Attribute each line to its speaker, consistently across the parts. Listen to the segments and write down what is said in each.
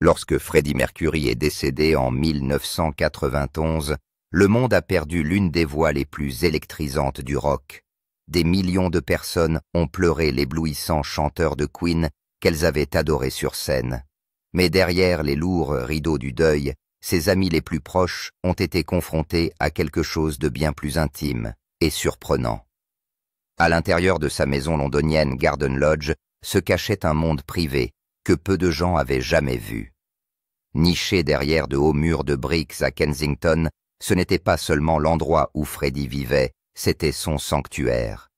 Speaker 1: Lorsque Freddie Mercury est décédé en 1991, le monde a perdu l'une des voix les plus électrisantes du rock. Des millions de personnes ont pleuré l'éblouissant chanteur de Queen qu'elles avaient adoré sur scène. Mais derrière les lourds rideaux du deuil, ses amis les plus proches ont été confrontés à quelque chose de bien plus intime et surprenant. À l'intérieur de sa maison londonienne Garden Lodge se cachait un monde privé que peu de gens avaient jamais vu. Niché derrière de hauts murs de briques à Kensington, ce n'était pas seulement l'endroit où Freddie vivait, c'était son sanctuaire.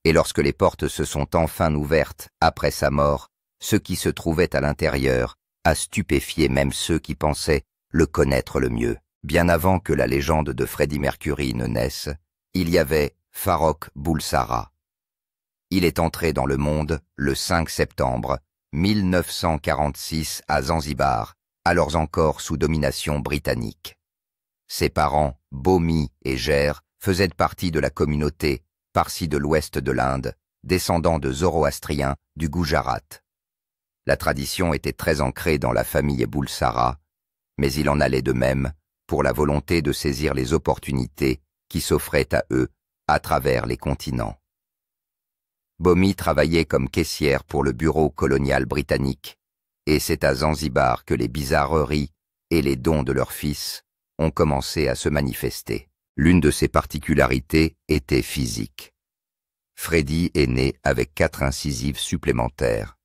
Speaker 1: Et lorsque les portes se sont enfin ouvertes après sa mort, ce qui se trouvait à l'intérieur a stupéfié même ceux qui pensaient le connaître le mieux. Bien avant que la légende de Freddie Mercury ne naisse, il y avait Farrokh Bulsara. Il est entré dans le monde le 5 septembre 1946 à Zanzibar, alors encore sous domination britannique. Ses parents, Bomi et Ger, faisaient partie de la communauté Parsi de l'ouest de l'Inde, descendants de Zoroastriens du Gujarat. La tradition était très ancrée dans la famille Bulsara, mais il en allait de même pour la volonté de saisir les opportunités qui s'offraient à eux à travers les continents. Bomi travaillait comme caissière pour le bureau colonial britannique, et c'est à Zanzibar que les bizarreries et les dons de leur fils ont commencé à se manifester. L'une de ses particularités était physique. Freddie est né avec 4 incisives supplémentaires.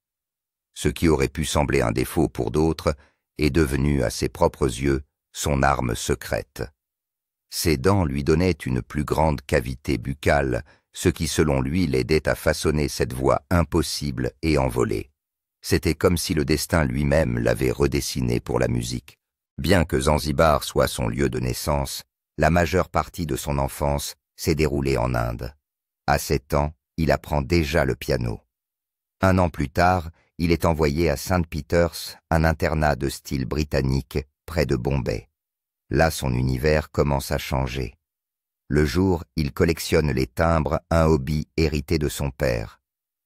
Speaker 1: Ce qui aurait pu sembler un défaut pour d'autres est devenu, à ses propres yeux, son arme secrète. Ses dents lui donnaient une plus grande cavité buccale, ce qui selon lui l'aidait à façonner cette voix impossible et envolée. C'était comme si le destin lui-même l'avait redessiné pour la musique. Bien que Zanzibar soit son lieu de naissance, la majeure partie de son enfance s'est déroulée en Inde. À 7 ans, il apprend déjà le piano. 1 an plus tard, il est envoyé à St. Peter's, un internat de style britannique près de Bombay. Là, son univers commence à changer. Le jour, il collectionne les timbres, un hobby hérité de son père.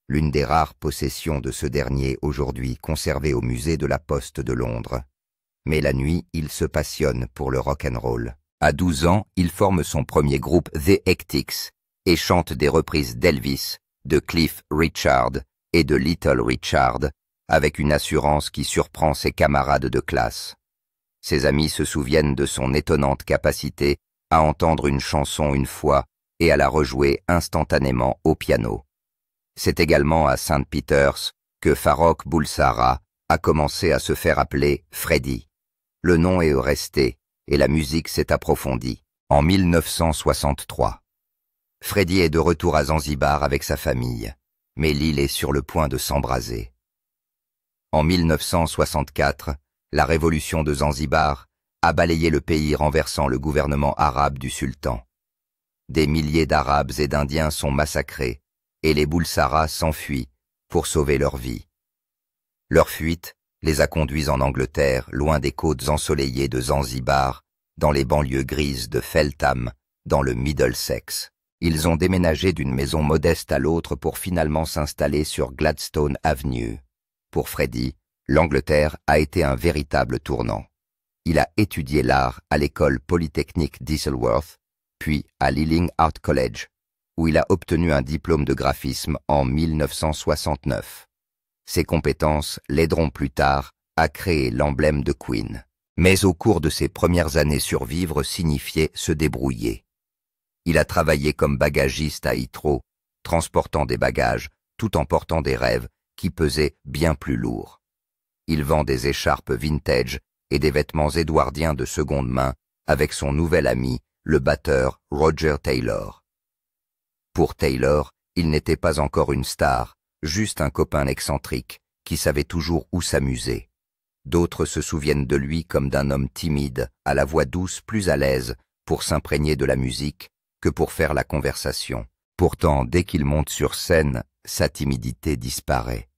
Speaker 1: L'une des rares possessions de ce dernier aujourd'hui conservée au musée de la Poste de Londres. Mais la nuit, il se passionne pour le rock'n'roll. À 12 ans, il forme son premier groupe The Hectics et chante des reprises d'Elvis, de Cliff Richard et de Little Richard avec une assurance qui surprend ses camarades de classe. Ses amis se souviennent de son étonnante capacité à entendre une chanson une fois et à la rejouer instantanément au piano. C'est également à St. Peter's que Farrokh Bulsara a commencé à se faire appeler Freddie. Le nom est resté et la musique s'est approfondie. En 1963, Freddie est de retour à Zanzibar avec sa famille, mais l'île est sur le point de s'embraser. En 1964, la révolution de Zanzibar a balayé le pays renversant le gouvernement arabe du sultan. Des milliers d'Arabes et d'Indiens sont massacrés et les Bulsara s'enfuient pour sauver leur vie. Leur fuite les a conduits en Angleterre, loin des côtes ensoleillées de Zanzibar, dans les banlieues grises de Feltham, dans le Middlesex. Ils ont déménagé d'une maison modeste à l'autre pour finalement s'installer sur Gladstone Avenue. Pour Freddie, l'Angleterre a été un véritable tournant. Il a étudié l'art à l'école polytechnique d'Isleworth, puis à l'Ealing Art College, où il a obtenu un diplôme de graphisme en 1969. Ses compétences l'aideront plus tard à créer l'emblème de Queen. Mais au cours de ses premières années survivre signifiait se débrouiller. Il a travaillé comme bagagiste à Heathrow, transportant des bagages tout en portant des rêves qui pesaient bien plus lourd. Il vend des écharpes vintage et des vêtements édouardiens de seconde main avec son nouvel ami, le batteur Roger Taylor. Pour Taylor, il n'était pas encore une star, juste un copain excentrique qui savait toujours où s'amuser. D'autres se souviennent de lui comme d'un homme timide, à la voix douce, plus à l'aise pour s'imprégner de la musique que pour faire la conversation. Pourtant, dès qu'il monte sur scène, sa timidité disparaît.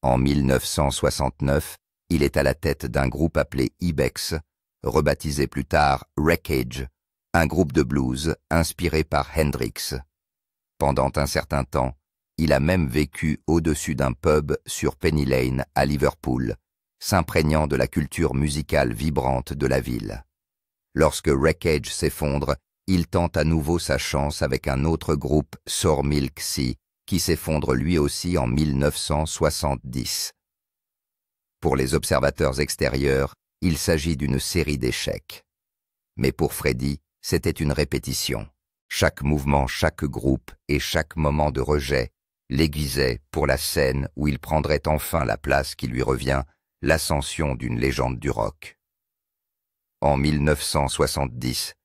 Speaker 1: En 1969, il est à la tête d'un groupe appelé Ibex, rebaptisé plus tard Wreckage, un groupe de blues inspiré par Hendrix. Pendant un certain temps, il a même vécu au-dessus d'un pub sur Penny Lane à Liverpool, s'imprégnant de la culture musicale vibrante de la ville. Lorsque Wreckage s'effondre, il tente à nouveau sa chance avec un autre groupe, Sour Milk Sea, qui s'effondre lui aussi en 1970. Pour les observateurs extérieurs, il s'agit d'une série d'échecs. Mais pour Freddie, c'était une répétition. Chaque mouvement, chaque groupe et chaque moment de rejet l'aiguisait pour la scène où il prendrait enfin la place qui lui revient, l'ascension d'une légende du rock. En 1970,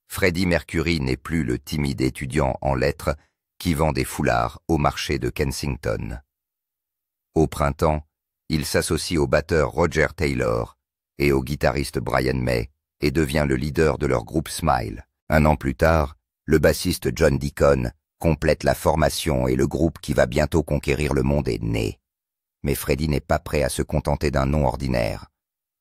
Speaker 1: Freddie Mercury n'est plus le timide étudiant en lettres qui vend des foulards au marché de Kensington. Au printemps, il s'associe au batteur Roger Taylor et au guitariste Brian May et devient le leader de leur groupe Smile. Un an plus tard, le bassiste John Deacon complète la formation et le groupe qui va bientôt conquérir le monde est né. Mais Freddie n'est pas prêt à se contenter d'un nom ordinaire.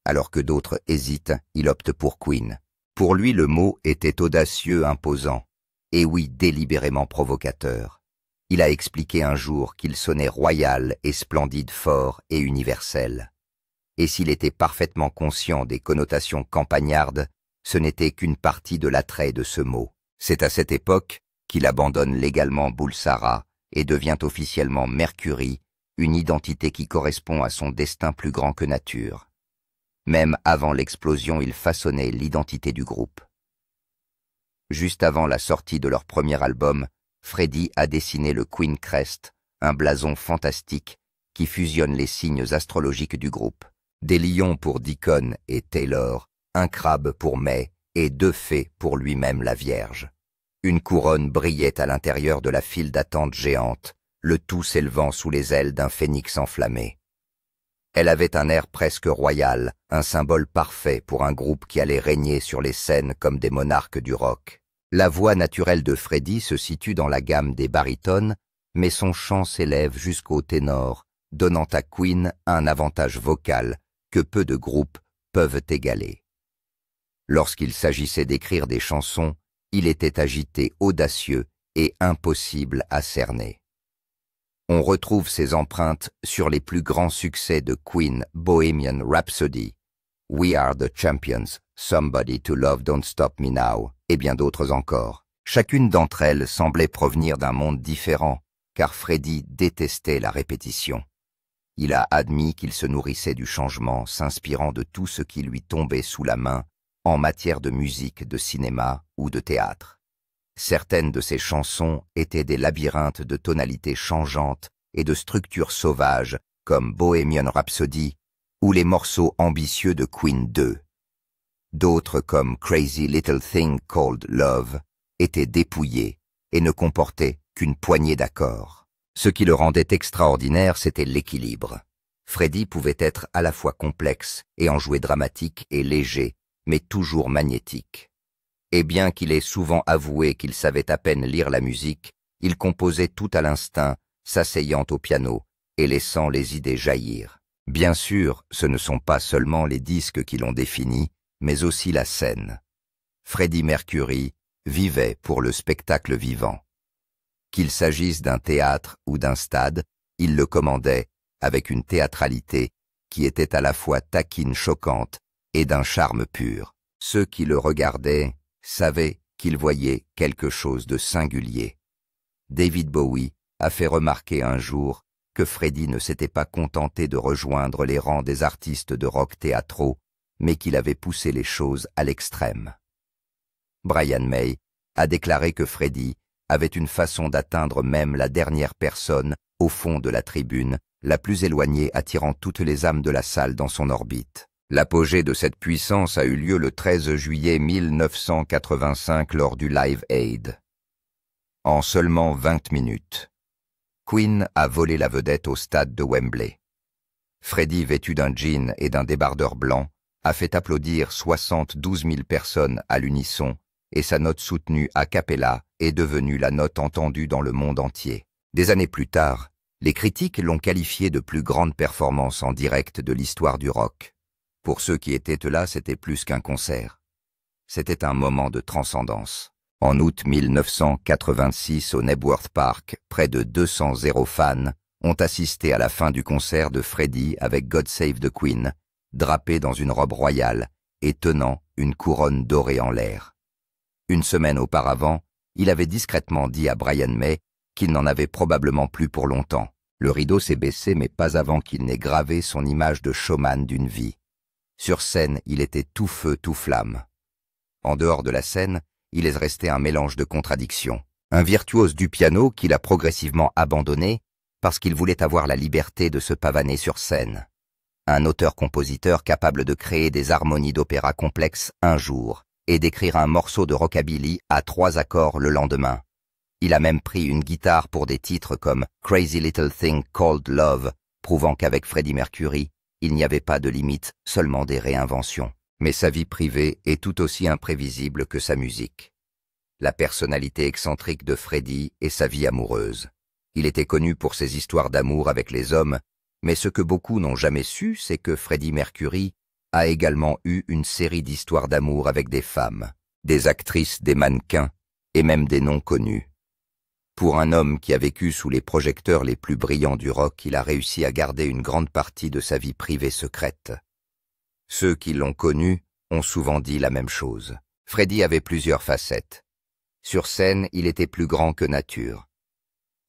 Speaker 1: Alors que d'autres hésitent, il opte pour Queen. Pour lui, le mot était audacieux, imposant, et oui, délibérément provocateur. Il a expliqué un jour qu'il sonnait royal et splendide, fort et universel. Et s'il était parfaitement conscient des connotations campagnardes, ce n'était qu'une partie de l'attrait de ce mot. C'est à cette époque qu'il abandonne légalement Bulsara et devient officiellement Mercury, une identité qui correspond à son destin plus grand que nature. Même avant l'explosion, il façonnait l'identité du groupe. Juste avant la sortie de leur premier album, Freddie a dessiné le Queen Crest, un blason fantastique qui fusionne les signes astrologiques du groupe. Des lions pour Deacon et Taylor, un crabe pour May et 2 fées pour lui-même la Vierge. Une couronne brillait à l'intérieur de la file d'attente géante, le tout s'élevant sous les ailes d'un phénix enflammé. Elle avait un air presque royal, un symbole parfait pour un groupe qui allait régner sur les scènes comme des monarques du rock. La voix naturelle de Freddie se situe dans la gamme des barytones, mais son chant s'élève jusqu'au ténor, donnant à Queen un avantage vocal que peu de groupes peuvent égaler. Lorsqu'il s'agissait d'écrire des chansons, il était agité, audacieux et impossible à cerner. On retrouve ses empreintes sur les plus grands succès de Queen, Bohemian Rhapsody, We Are the Champions, Somebody to Love Don't Stop Me Now, et bien d'autres encore. Chacune d'entre elles semblait provenir d'un monde différent, car Freddie détestait la répétition. Il a admis qu'il se nourrissait du changement, s'inspirant de tout ce qui lui tombait sous la main en matière de musique, de cinéma ou de théâtre. Certaines de ses chansons étaient des labyrinthes de tonalités changeantes et de structures sauvages, comme Bohemian Rhapsody ou les morceaux ambitieux de Queen 2. D'autres, comme Crazy Little Thing Called Love, étaient dépouillés et ne comportaient qu'une poignée d'accords. Ce qui le rendait extraordinaire, c'était l'équilibre. Freddie pouvait être à la fois complexe et enjoué dramatique et léger, mais toujours magnétique. Et bien qu'il ait souvent avoué qu'il savait à peine lire la musique, il composait tout à l'instinct, s'asseyant au piano et laissant les idées jaillir. Bien sûr, ce ne sont pas seulement les disques qui l'ont défini, mais aussi la scène. Freddie Mercury vivait pour le spectacle vivant. Qu'il s'agisse d'un théâtre ou d'un stade, il le commandait avec une théâtralité qui était à la fois taquine choquante et d'un charme pur. Ceux qui le regardaient savaient qu'il voyait quelque chose de singulier. David Bowie a fait remarquer un jour que Freddie ne s'était pas contenté de rejoindre les rangs des artistes de rock théâtraux, mais qu'il avait poussé les choses à l'extrême. Brian May a déclaré que Freddie avait une façon d'atteindre même la dernière personne au fond de la tribune, la plus éloignée attirant toutes les âmes de la salle dans son orbite. L'apogée de cette puissance a eu lieu le 13 juillet 1985 lors du Live Aid. En seulement 20 minutes, Queen a volé la vedette au stade de Wembley. Freddie, vêtu d'un jean et d'un débardeur blanc, a fait applaudir 72 000 personnes à l'unisson et sa note soutenue a cappella est devenue la note entendue dans le monde entier. Des années plus tard, les critiques l'ont qualifié de plus grande performance en direct de l'histoire du rock. Pour ceux qui étaient là, c'était plus qu'un concert. C'était un moment de transcendance. En août 1986, au Knebworth Park, près de 200 fans ont assisté à la fin du concert de Freddie avec God Save the Queen, drapé dans une robe royale et tenant une couronne dorée en l'air. Une semaine auparavant, il avait discrètement dit à Brian May qu'il n'en avait probablement plus pour longtemps. Le rideau s'est baissé, mais pas avant qu'il n'ait gravé son image de showman d'une vie. Sur scène, il était tout feu, tout flamme. En dehors de la scène, il est resté un mélange de contradictions. Un virtuose du piano qu'il a progressivement abandonné parce qu'il voulait avoir la liberté de se pavaner sur scène. Un auteur-compositeur capable de créer des harmonies d'opéra complexes un jour et d'écrire un morceau de rockabilly à 3 accords le lendemain. Il a même pris une guitare pour des titres comme Crazy Little Thing Called Love, prouvant qu'avec Freddie Mercury, il n'y avait pas de limite, seulement des réinventions. Mais sa vie privée est tout aussi imprévisible que sa musique. La personnalité excentrique de Freddie est sa vie amoureuse. Il était connu pour ses histoires d'amour avec les hommes, mais ce que beaucoup n'ont jamais su, c'est que Freddie Mercury a également eu une série d'histoires d'amour avec des femmes, des actrices, des mannequins et même des noms connus. Pour un homme qui a vécu sous les projecteurs les plus brillants du rock, il a réussi à garder une grande partie de sa vie privée secrète. Ceux qui l'ont connu ont souvent dit la même chose. Freddie avait plusieurs facettes. Sur scène, il était plus grand que nature.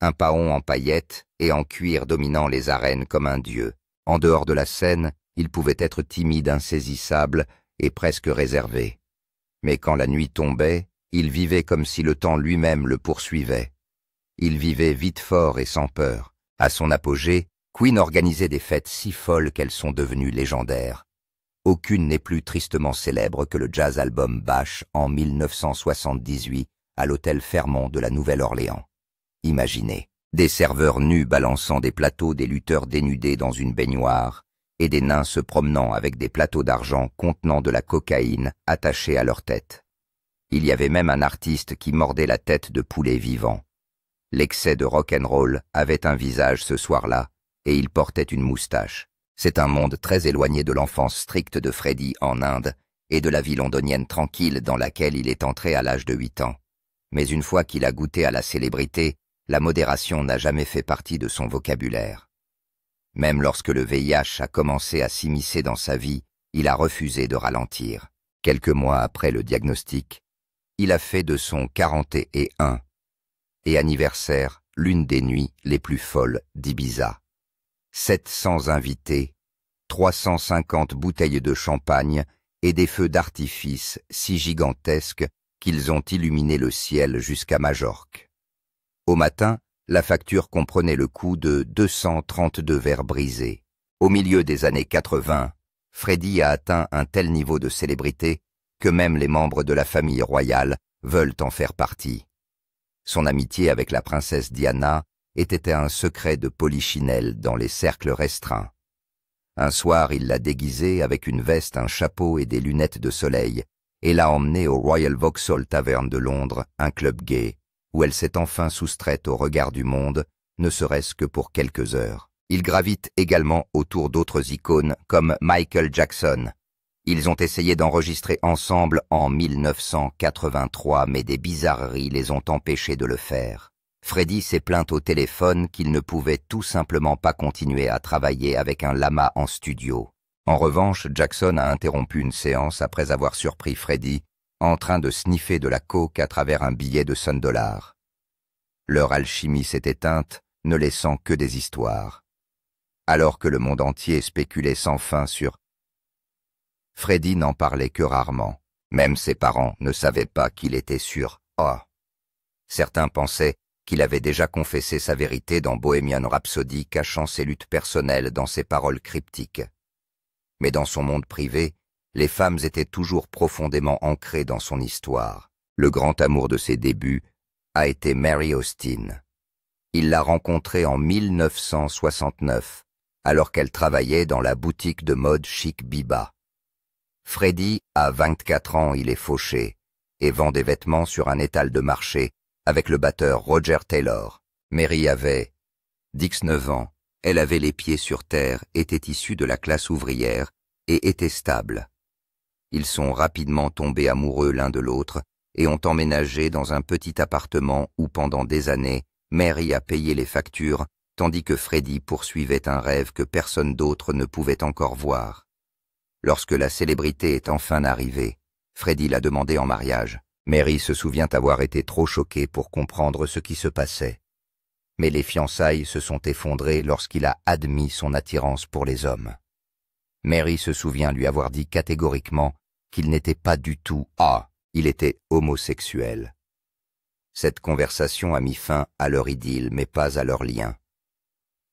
Speaker 1: Un paon en paillettes et en cuir dominant les arènes comme un dieu. En dehors de la scène, il pouvait être timide, insaisissable et presque réservé. Mais quand la nuit tombait, il vivait comme si le temps lui-même le poursuivait. Il vivait vite, fort et sans peur. À son apogée, Queen organisait des fêtes si folles qu'elles sont devenues légendaires. Aucune n'est plus tristement célèbre que le jazz album Bash en 1978 à l'hôtel Fairmont de la Nouvelle-Orléans. Imaginez, des serveurs nus balançant des plateaux, des lutteurs dénudés dans une baignoire et des nains se promenant avec des plateaux d'argent contenant de la cocaïne attachés à leur tête. Il y avait même un artiste qui mordait la tête de poulet vivant. L'excès de rock'n'roll avait un visage ce soir-là, et il portait une moustache. C'est un monde très éloigné de l'enfance stricte de Freddie en Inde et de la vie londonienne tranquille dans laquelle il est entré à l'âge de 8 ans. Mais une fois qu'il a goûté à la célébrité, la modération n'a jamais fait partie de son vocabulaire. Même lorsque le VIH a commencé à s'immiscer dans sa vie, il a refusé de ralentir. Quelques mois après le diagnostic, il a fait de son 41 et anniversaire l'une des nuits les plus folles d'Ibiza. 700 invités, 350 bouteilles de champagne et des feux d'artifice si gigantesques qu'ils ont illuminé le ciel jusqu'à Majorque. Au matin, la facture comprenait le coût de 232 verres brisés. Au milieu des années 80, Freddie a atteint un tel niveau de célébrité que même les membres de la famille royale veulent en faire partie. Son amitié avec la princesse Diana était un secret de polichinelle dans les cercles restreints. Un soir, il l'a déguisée avec une veste, un chapeau et des lunettes de soleil, et l'a emmenée au Royal Vauxhall Tavern de Londres, un club gay, où elle s'est enfin soustraite au regard du monde, ne serait-ce que pour quelques heures. Il gravite également autour d'autres icônes comme Michael Jackson. Ils ont essayé d'enregistrer ensemble en 1983, mais des bizarreries les ont empêchés de le faire. Freddie s'est plaint au téléphone qu'il ne pouvait tout simplement pas continuer à travailler avec un lama en studio. En revanche, Jackson a interrompu une séance après avoir surpris Freddie en train de sniffer de la coke à travers un billet de $100. Leur alchimie s'est éteinte, ne laissant que des histoires. Alors que le monde entier spéculait sans fin sur Freddie n'en parlait que rarement. Même ses parents ne savaient pas qu'il était sur A. Certains pensaient qu'il avait déjà confessé sa vérité dans Bohemian Rhapsody, cachant ses luttes personnelles dans ses paroles cryptiques. Mais dans son monde privé, les femmes étaient toujours profondément ancrées dans son histoire. Le grand amour de ses débuts a été Mary Austin. Il l'a rencontrée en 1969, alors qu'elle travaillait dans la boutique de mode chic Biba. Freddie a 24 ans, il est fauché, et vend des vêtements sur un étal de marché avec le batteur Roger Taylor. Mary avait 19 ans, elle avait les pieds sur terre, était issue de la classe ouvrière et était stable. Ils sont rapidement tombés amoureux l'un de l'autre et ont emménagé dans un petit appartement où pendant des années, Mary a payé les factures tandis que Freddie poursuivait un rêve que personne d'autre ne pouvait encore voir. Lorsque la célébrité est enfin arrivée, Freddie l'a demandé en mariage. Mary se souvient avoir été trop choquée pour comprendre ce qui se passait. Mais les fiançailles se sont effondrées lorsqu'il a admis son attirance pour les hommes. Mary se souvient lui avoir dit catégoriquement qu'il n'était pas du tout il était homosexuel. Cette conversation a mis fin à leur idylle, mais pas à leur lien.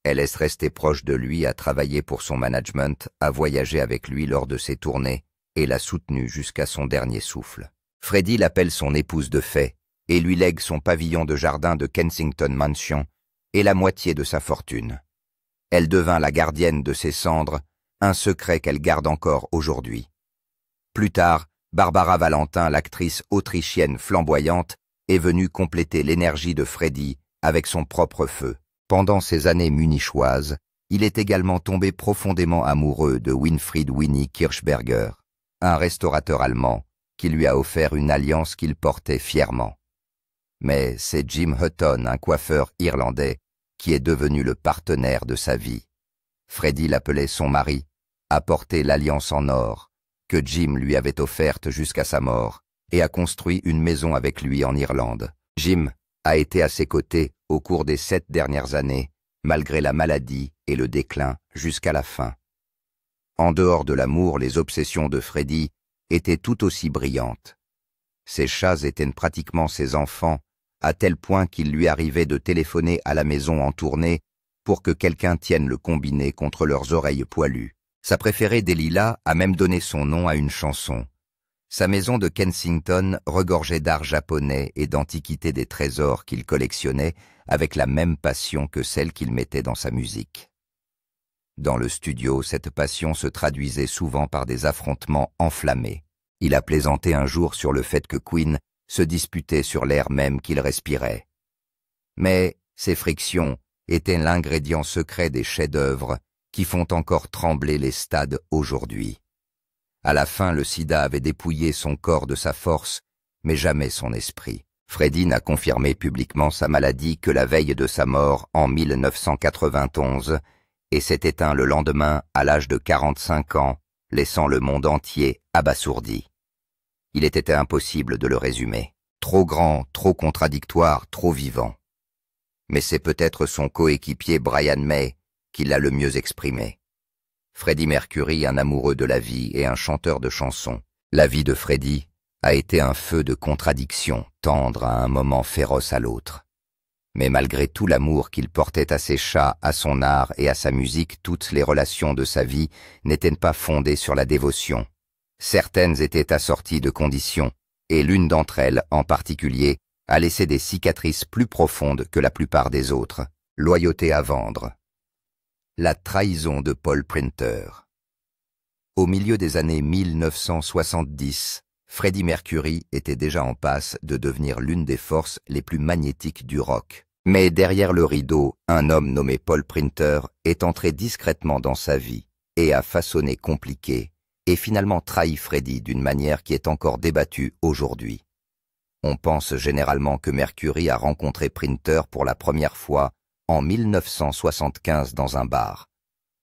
Speaker 1: Elle est restée proche de lui, a travaillé pour son management, a voyagé avec lui lors de ses tournées et l'a soutenu jusqu'à son dernier souffle. Freddie l'appelle son épouse de fait et lui lègue son pavillon de jardin de Kensington Mansion et la moitié de sa fortune. Elle devint la gardienne de ses cendres, un secret qu'elle garde encore aujourd'hui. Plus tard, Barbara Valentin, l'actrice autrichienne flamboyante, est venue compléter l'énergie de Freddie avec son propre feu. Pendant ces années munichoises, il est également tombé profondément amoureux de Winfried Winnie Kirchberger, un restaurateur allemand qui lui a offert une alliance qu'il portait fièrement. Mais c'est Jim Hutton, un coiffeur irlandais, qui est devenu le partenaire de sa vie. Freddie l'appelait son mari, a porté l'alliance en or, que Jim lui avait offerte jusqu'à sa mort, et a construit une maison avec lui en Irlande. Jim a été à ses côtés au cours des 7 dernières années, malgré la maladie et le déclin jusqu'à la fin. En dehors de l'amour, les obsessions de Freddie étaient tout aussi brillantes. Ses chats étaient pratiquement ses enfants, à tel point qu'il lui arrivait de téléphoner à la maison en tournée pour que quelqu'un tienne le combiné contre leurs oreilles poilues. Sa préférée Delilah a même donné son nom à une chanson. Sa maison de Kensington regorgeait d'art japonais et d'antiquités des trésors qu'il collectionnait avec la même passion que celle qu'il mettait dans sa musique. Dans le studio, cette passion se traduisait souvent par des affrontements enflammés. Il a plaisanté un jour sur le fait que Queen se disputait sur l'air même qu'il respirait. Mais ces frictions étaient l'ingrédient secret des chefs-d'œuvre qui font encore trembler les stades aujourd'hui. À la fin, le sida avait dépouillé son corps de sa force, mais jamais son esprit. Freddie n'a confirmé publiquement sa maladie que la veille de sa mort en 1991 et s'est éteint le lendemain à l'âge de 45 ans, laissant le monde entier abasourdi. Il était impossible de le résumer. Trop grand, trop contradictoire, trop vivant. Mais c'est peut-être son coéquipier Brian May qui l'a le mieux exprimé. Freddie Mercury, un amoureux de la vie et un chanteur de chansons. La vie de Freddie a été un feu de contradiction, tendre à un moment, féroce à l'autre. Mais malgré tout l'amour qu'il portait à ses chats, à son art et à sa musique, toutes les relations de sa vie n'étaient pas fondées sur la dévotion. Certaines étaient assorties de conditions, et l'une d'entre elles, en particulier, a laissé des cicatrices plus profondes que la plupart des autres. Loyauté à vendre. La trahison de Paul Printer. Au milieu des années 1970, Freddie Mercury était déjà en passe de devenir l'une des forces les plus magnétiques du rock. Mais derrière le rideau, un homme nommé Paul Printer est entré discrètement dans sa vie et a façonné compliqué et finalement trahi Freddie d'une manière qui est encore débattue aujourd'hui. On pense généralement que Mercury a rencontré Printer pour la première fois en 1975 dans un bar.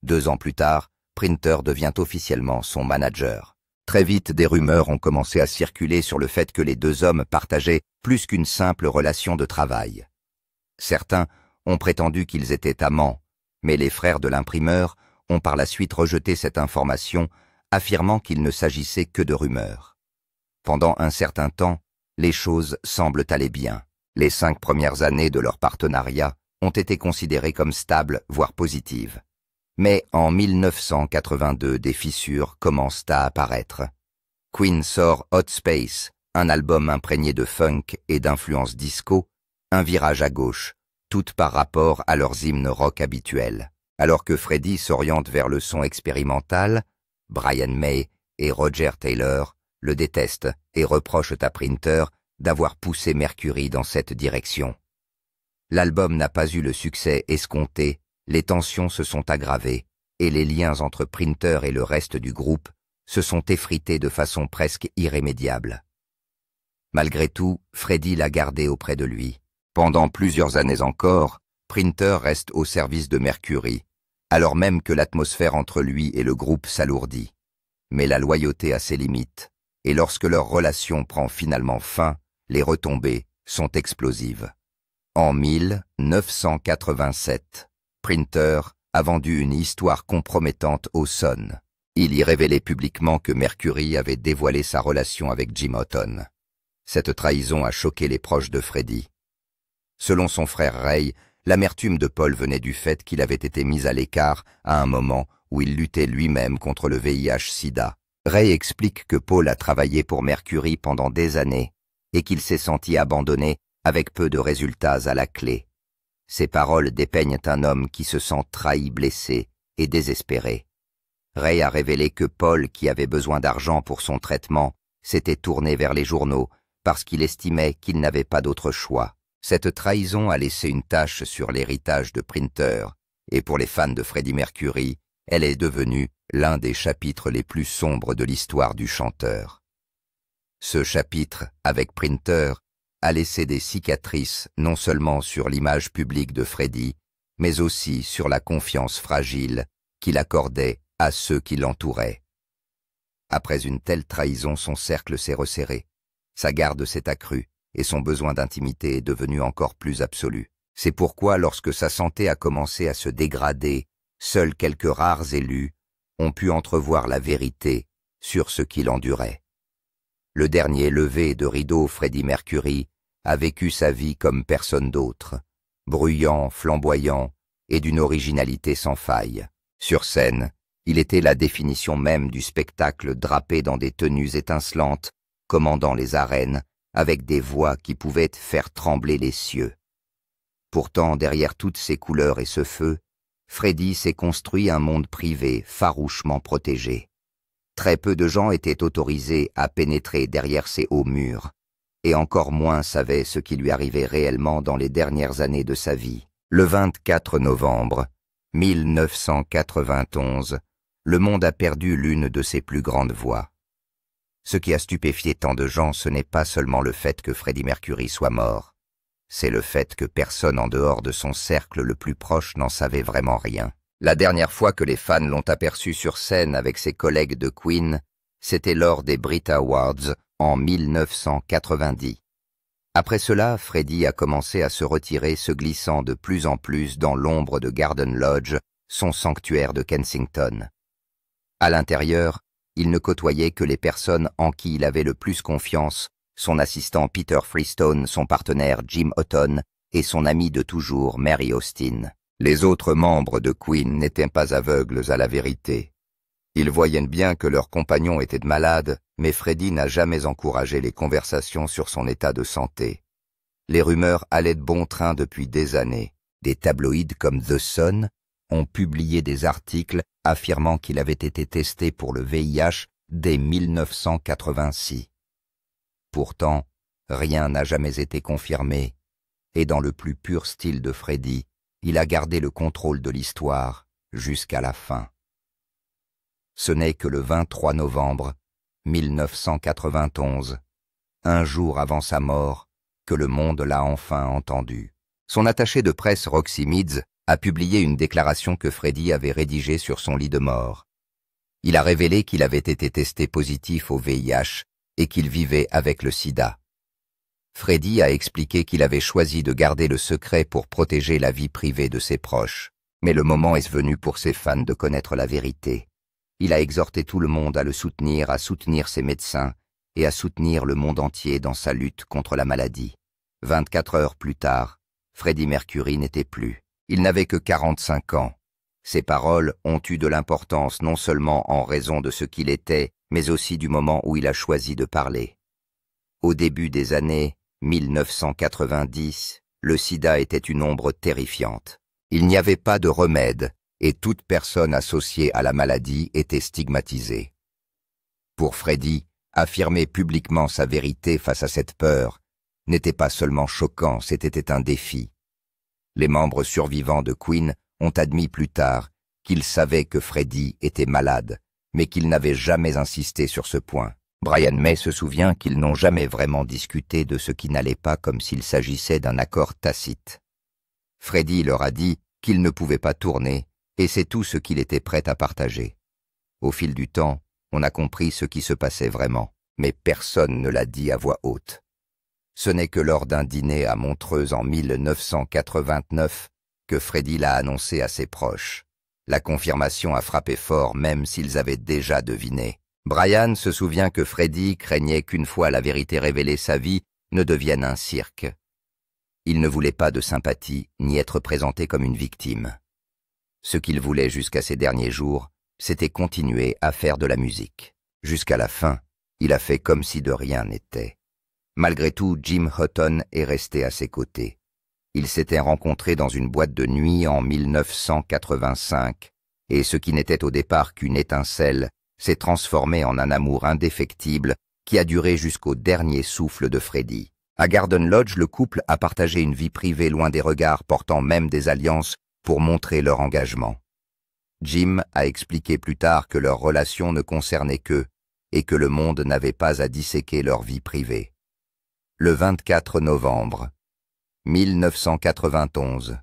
Speaker 1: 2 ans plus tard, Printer devient officiellement son manager. Très vite, des rumeurs ont commencé à circuler sur le fait que les 2 hommes partageaient plus qu'une simple relation de travail. Certains ont prétendu qu'ils étaient amants, mais les frères de l'imprimeur ont par la suite rejeté cette information, affirmant qu'il ne s'agissait que de rumeurs. Pendant un certain temps, les choses semblent aller bien. Les 5 premières années de leur partenariat ont été considérées comme stables, voire positives. Mais en 1982, des fissures commencent à apparaître. Queen sort Hot Space, un album imprégné de funk et d'influences disco, un virage à gauche, toutes par rapport à leurs hymnes rock habituels. Alors que Freddie s'oriente vers le son expérimental, Brian May et Roger Taylor le détestent et reprochent à Printer d'avoir poussé Mercury dans cette direction. L'album n'a pas eu le succès escompté, les tensions se sont aggravées et les liens entre Printer et le reste du groupe se sont effrités de façon presque irrémédiable. Malgré tout, Freddie l'a gardé auprès de lui. Pendant plusieurs années encore, Printer reste au service de Mercury, alors même que l'atmosphère entre lui et le groupe s'alourdit. Mais la loyauté a ses limites, et lorsque leur relation prend finalement fin, les retombées sont explosives. En 1987, Printer a vendu une histoire compromettante au Sun. Il y révélait publiquement que Mercury avait dévoilé sa relation avec Jim Houghton. Cette trahison a choqué les proches de Freddie. Selon son frère Ray, l'amertume de Paul venait du fait qu'il avait été mis à l'écart à un moment où il luttait lui-même contre le VIH-Sida. Ray explique que Paul a travaillé pour Mercury pendant des années et qu'il s'est senti abandonné avec peu de résultats à la clé. Ces paroles dépeignent un homme qui se sent trahi, blessé et désespéré. Ray a révélé que Paul, qui avait besoin d'argent pour son traitement, s'était tourné vers les journaux parce qu'il estimait qu'il n'avait pas d'autre choix. Cette trahison a laissé une tache sur l'héritage de Printer, et pour les fans de Freddie Mercury, elle est devenue l'un des chapitres les plus sombres de l'histoire du chanteur. Ce chapitre, avec Printer, a laissé des cicatrices non seulement sur l'image publique de Freddie, mais aussi sur la confiance fragile qu'il accordait à ceux qui l'entouraient. Après une telle trahison, son cercle s'est resserré, sa garde s'est accrue et son besoin d'intimité est devenu encore plus absolu. C'est pourquoi, lorsque sa santé a commencé à se dégrader, seuls quelques rares élus ont pu entrevoir la vérité sur ce qu'il endurait. Le dernier lever de rideau, Freddie Mercury, a vécu sa vie comme personne d'autre, bruyant, flamboyant et d'une originalité sans faille. Sur scène, il était la définition même du spectacle drapé dans des tenues étincelantes, commandant les arènes, avec des voix qui pouvaient faire trembler les cieux. Pourtant, derrière toutes ces couleurs et ce feu, Freddie s'est construit un monde privé farouchement protégé. Très peu de gens étaient autorisés à pénétrer derrière ces hauts murs, et encore moins savaient ce qui lui arrivait réellement dans les dernières années de sa vie. Le 24 novembre 1991, le monde a perdu l'une de ses plus grandes voix. Ce qui a stupéfié tant de gens, ce n'est pas seulement le fait que Freddie Mercury soit mort, c'est le fait que personne en dehors de son cercle le plus proche n'en savait vraiment rien. La dernière fois que les fans l'ont aperçu sur scène avec ses collègues de Queen, c'était lors des Brit Awards en 1990. Après cela, Freddie a commencé à se retirer, se glissant de plus en plus dans l'ombre de Garden Lodge, son sanctuaire de Kensington. À l'intérieur, il ne côtoyait que les personnes en qui il avait le plus confiance, son assistant Peter Freestone, son partenaire Jim Houghton et son ami de toujours Mary Austin. Les autres membres de Queen n'étaient pas aveugles à la vérité. Ils voyaient bien que leur compagnon était malade, mais Freddie n'a jamais encouragé les conversations sur son état de santé. Les rumeurs allaient de bon train depuis des années. Des tabloïds comme The Sun ont publié des articles affirmant qu'il avait été testé pour le VIH dès 1986. Pourtant, rien n'a jamais été confirmé, et dans le plus pur style de Freddie, il a gardé le contrôle de l'histoire jusqu'à la fin. Ce n'est que le 23 novembre 1991, un jour avant sa mort, que le monde l'a enfin entendu. Son attaché de presse Roxy Meads a publié une déclaration que Freddie avait rédigée sur son lit de mort. Il a révélé qu'il avait été testé positif au VIH et qu'il vivait avec le sida. Freddie a expliqué qu'il avait choisi de garder le secret pour protéger la vie privée de ses proches. Mais le moment est venu pour ses fans de connaître la vérité. Il a exhorté tout le monde à le soutenir, à soutenir ses médecins et à soutenir le monde entier dans sa lutte contre la maladie. 24 heures plus tard, Freddie Mercury n'était plus. Il n'avait que 45 ans. Ses paroles ont eu de l'importance non seulement en raison de ce qu'il était, mais aussi du moment où il a choisi de parler. Au début des années 1990, le sida était une ombre terrifiante. Il n'y avait pas de remède et toute personne associée à la maladie était stigmatisée. Pour Freddie, affirmer publiquement sa vérité face à cette peur n'était pas seulement choquant, c'était un défi. Les membres survivants de Queen ont admis plus tard qu'ils savaient que Freddie était malade, mais qu'ils n'avaient jamais insisté sur ce point. Brian May se souvient qu'ils n'ont jamais vraiment discuté de ce qui n'allait pas comme s'il s'agissait d'un accord tacite. Freddie leur a dit qu'il ne pouvait pas tourner, et c'est tout ce qu'il était prêt à partager. Au fil du temps, On a compris ce qui se passait vraiment, mais personne ne l'a dit à voix haute. Ce n'est que lors d'un dîner à Montreux en 1989 que Freddie l'a annoncé à ses proches. La confirmation a frappé fort même s'ils avaient déjà deviné. Brian se souvient que Freddie craignait qu'une fois la vérité révélée sa vie ne devienne un cirque. Il ne voulait pas de sympathie ni être présenté comme une victime. Ce qu'il voulait jusqu'à ses derniers jours, c'était continuer à faire de la musique. Jusqu'à la fin, il a fait comme si de rien n'était. Malgré tout, Jim Houghton est resté à ses côtés. Ils s'étaient rencontrés dans une boîte de nuit en 1985, et ce qui n'était au départ qu'une étincelle s'est transformé en un amour indéfectible qui a duré jusqu'au dernier souffle de Freddie. À Garden Lodge, le couple a partagé une vie privée loin des regards, portant même des alliances pour montrer leur engagement. Jim a expliqué plus tard que leur relation ne concernait qu'eux et que le monde n'avait pas à disséquer leur vie privée. Le 24 novembre 1991,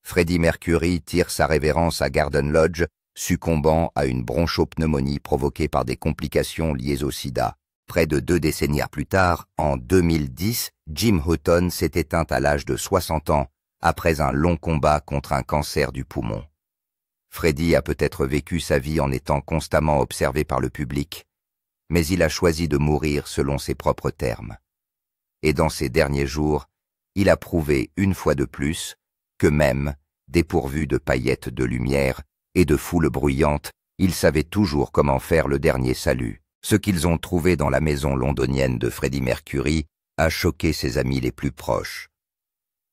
Speaker 1: Freddie Mercury tire sa révérence à Garden Lodge, succombant à une bronchopneumonie provoquée par des complications liées au sida. Près de 2 décennies plus tard, en 2010, Jim Houghton s'est éteint à l'âge de 60 ans après un long combat contre un cancer du poumon. Freddie a peut-être vécu sa vie en étant constamment observé par le public, mais il a choisi de mourir selon ses propres termes. Et dans ses derniers jours, il a prouvé une fois de plus que même, dépourvu de paillettes de lumière et de foules bruyantes, il savait toujours comment faire le dernier salut. Ce qu'ils ont trouvé dans la maison londonienne de Freddie Mercury a choqué ses amis les plus proches.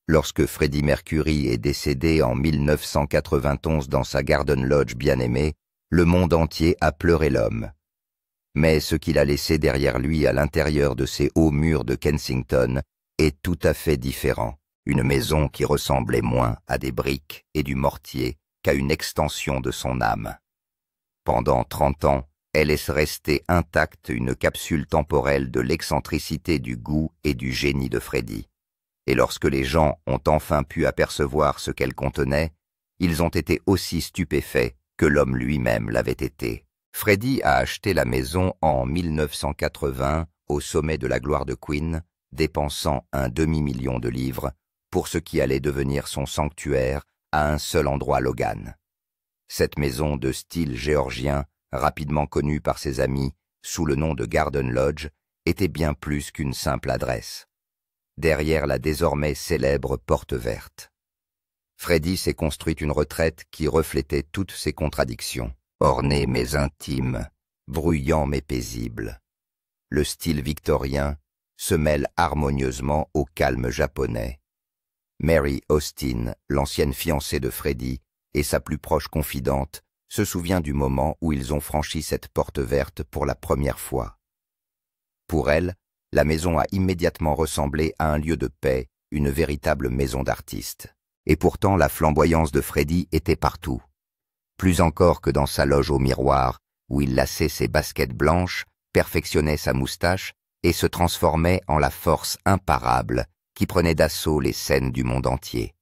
Speaker 1: Lorsque Freddie Mercury est décédé en 1991 dans sa Garden Lodge bien-aimée, le monde entier a pleuré l'homme. Mais ce qu'il a laissé derrière lui à l'intérieur de ces hauts murs de Kensington est tout à fait différent. Une maison qui ressemblait moins à des briques et du mortier qu'à une extension de son âme. Pendant 30 ans, elle est restée intacte, une capsule temporelle de l'excentricité, du goût et du génie de Freddie. Et lorsque les gens ont enfin pu apercevoir ce qu'elle contenait, ils ont été aussi stupéfaits que l'homme lui-même l'avait été. Freddie a acheté la maison en 1980 au sommet de la gloire de Queen, dépensant un demi-million de livres pour ce qui allait devenir son sanctuaire à un seul endroit, Logan. Cette maison de style géorgien, rapidement connue par ses amis sous le nom de Garden Lodge, était bien plus qu'une simple adresse. Derrière la désormais célèbre porte verte, Freddie s'est construit une retraite qui reflétait toutes ses contradictions. Orné mais intime, bruyant mais paisible. Le style victorien se mêle harmonieusement au calme japonais. Mary Austin, l'ancienne fiancée de Freddie et sa plus proche confidente, se souvient du moment où ils ont franchi cette porte verte pour la première fois. Pour elle, la maison a immédiatement ressemblé à un lieu de paix, une véritable maison d'artiste. Et pourtant, la flamboyance de Freddie était partout. Plus encore que dans sa loge au miroir, où il lassait ses baskets blanches, perfectionnait sa moustache et se transformait en la force imparable qui prenait d'assaut les scènes du monde entier.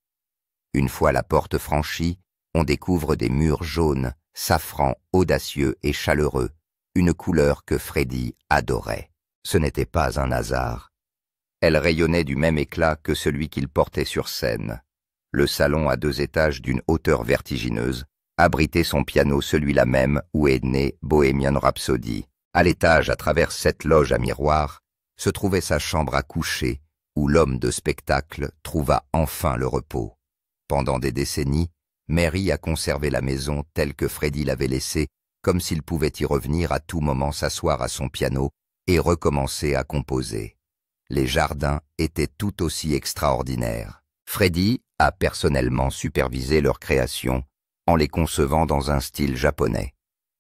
Speaker 1: Une fois la porte franchie, on découvre des murs jaunes, safran, audacieux et chaleureux, une couleur que Freddie adorait. Ce n'était pas un hasard. Elle rayonnait du même éclat que celui qu'il portait sur scène. Le salon à 2 étages d'une hauteur vertigineuse abritait son piano, celui-là même où est né Bohemian Rhapsody. À l'étage, à travers cette loge à miroir, se trouvait sa chambre à coucher, où l'homme de spectacle trouva enfin le repos. Pendant des décennies, Mary a conservé la maison telle que Freddie l'avait laissée, comme s'il pouvait y revenir à tout moment, s'asseoir à son piano et recommencer à composer. Les jardins étaient tout aussi extraordinaires. Freddie a personnellement supervisé leur création, en les concevant dans un style japonais.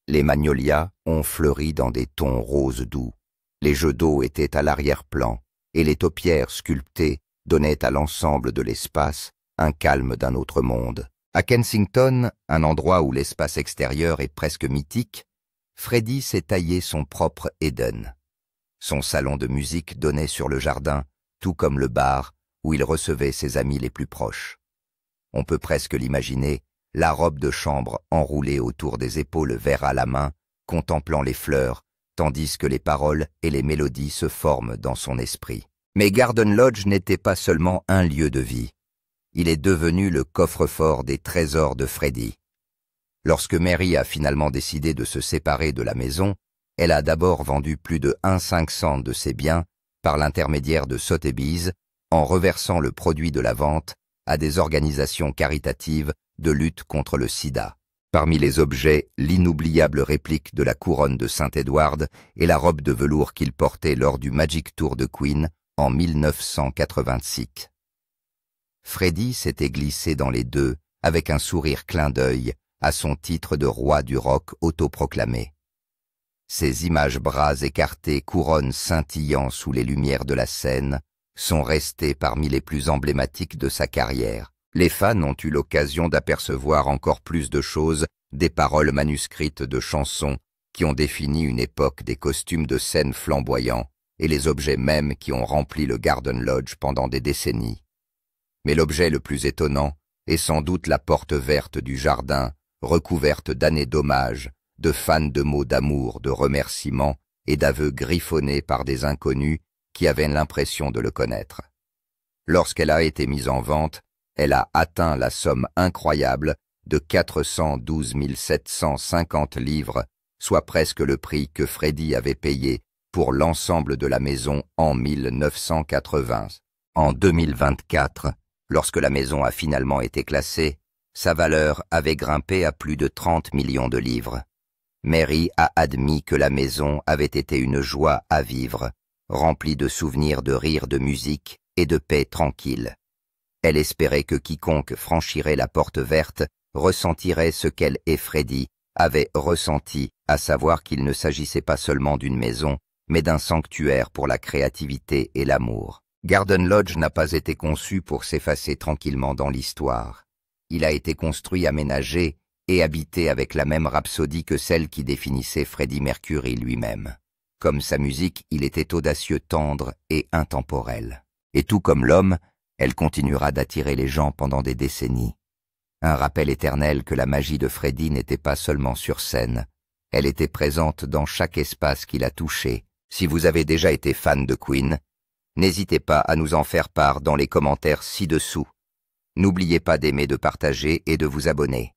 Speaker 1: Les magnolias ont fleuri dans des tons roses doux. Les jeux d'eau étaient à l'arrière-plan, et les taupières sculptées donnaient à l'ensemble de l'espace un calme d'un autre monde. À Kensington, un endroit où l'espace extérieur est presque mythique, Freddie s'est taillé son propre Eden. Son salon de musique donnait sur le jardin, tout comme le bar où il recevait ses amis les plus proches. On peut presque l'imaginer, la robe de chambre enroulée autour des épaules, verre à la main, contemplant les fleurs, tandis que les paroles et les mélodies se forment dans son esprit. Mais Garden Lodge n'était pas seulement un lieu de vie. Il est devenu le coffre-fort des trésors de Freddie. Lorsque Mary a finalement décidé de se séparer de la maison, elle a d'abord vendu plus de 1/500 de ses biens par l'intermédiaire de Sotheby's en reversant le produit de la vente à des organisations caritatives de lutte contre le sida. Parmi les objets, l'inoubliable réplique de la couronne de Saint-Édouard et la robe de velours qu'il portait lors du Magic Tour de Queen en 1986. Freddie s'était glissé dans les deux avec un sourire clin d'œil à son titre de roi du rock autoproclamé. Ces images bras écartés, couronnes scintillant sous les lumières de la scène, sont restées parmi les plus emblématiques de sa carrière. Les fans ont eu l'occasion d'apercevoir encore plus de choses, des paroles manuscrites de chansons qui ont défini une époque, des costumes de scène flamboyants et les objets mêmes qui ont rempli le Garden Lodge pendant des décennies. Mais l'objet le plus étonnant est sans doute la porte verte du jardin, recouverte d'années d'hommages, de fans de mots d'amour, de remerciements et d'aveux griffonnés par des inconnus qui avaient l'impression de le connaître. Lorsqu'elle a été mise en vente, elle a atteint la somme incroyable de 412 750 livres, soit presque le prix que Freddie avait payé pour l'ensemble de la maison en 1980. En 2024, lorsque la maison a finalement été classée, sa valeur avait grimpé à plus de 30 millions de livres. Mary a admis que la maison avait été une joie à vivre, remplie de souvenirs de rire, de musique et de paix tranquille. Elle espérait que quiconque franchirait la porte verte ressentirait ce qu'elle et Freddie avaient ressenti, à savoir qu'il ne s'agissait pas seulement d'une maison, mais d'un sanctuaire pour la créativité et l'amour. Garden Lodge n'a pas été conçu pour s'effacer tranquillement dans l'histoire. Il a été construit, aménagé et habité avec la même rhapsodie que celle qui définissait Freddie Mercury lui-même. Comme sa musique, il était audacieux, tendre et intemporel. Et tout comme l'homme, elle continuera d'attirer les gens pendant des décennies. Un rappel éternel que la magie de Freddie n'était pas seulement sur scène, elle était présente dans chaque espace qu'il a touché. Si vous avez déjà été fan de Queen, n'hésitez pas à nous en faire part dans les commentaires ci-dessous. N'oubliez pas d'aimer, de partager et de vous abonner.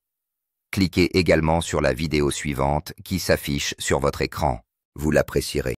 Speaker 1: Cliquez également sur la vidéo suivante qui s'affiche sur votre écran. Vous l'apprécierez.